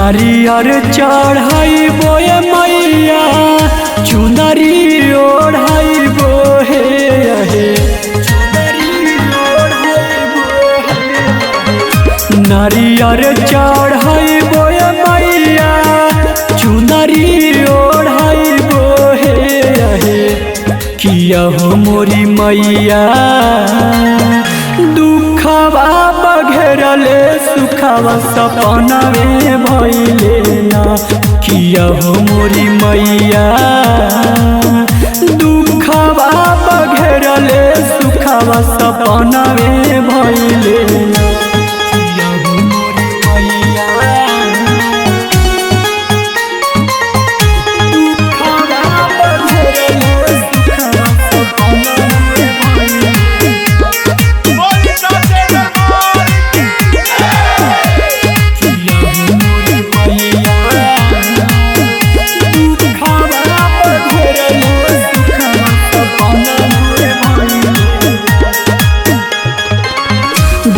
नारियर चढ़ाई बोए मैया चुनरी ओढ़ाई बोहे नारियर चढ़ाई बोए मैया चुनरी ओढ़ाई बोहे किया हो मोरी मैया दुखवा बघेरले सुखवा सपना में भइले ना किया हो मोरी मैया दुखवा बघेरले सुखवा सपना में भइले ना किया हो मोरी मैया दुखवा बघेरले सुखवा सपना में भइले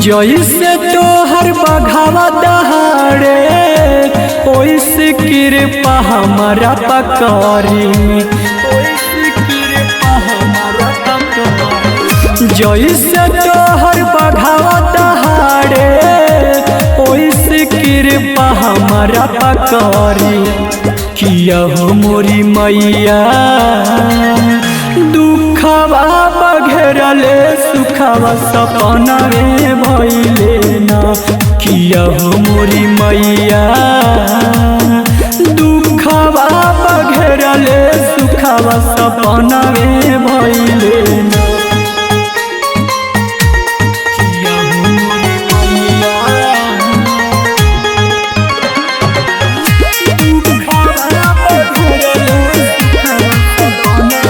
जैसे तोहर बघावा दहाड़े ओइसे कृपा हमारा पकड़ी जैसे तोहर बघावा दहाड़े ओइसे कृपा हमारा पकड़ी किया हो मोरी मैया दुखवा बघेरले सुखवा सपना में भइले ना किया हो मोरी मैया दुखवा बघेरले सुखवा सपना में भइले ना किया हो मोरी मैया दुखवा बघेरले सुखवा सपना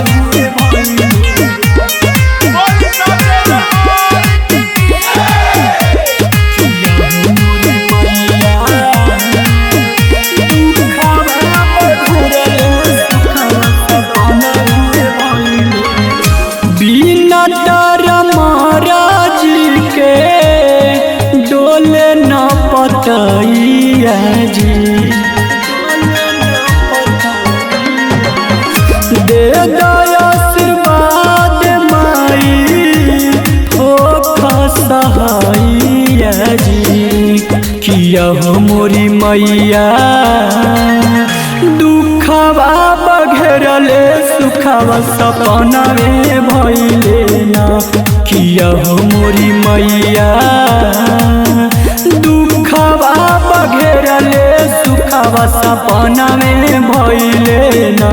पतैया जी दे दया आशीर्वाद माई होख सहाइया जी किया हो मोरी मैया दुखवा बघेरले सुखवा सपना में भइले ना किया हो मोरी मैया दुखवा बघेरले सुखवा सपना में भइले ना।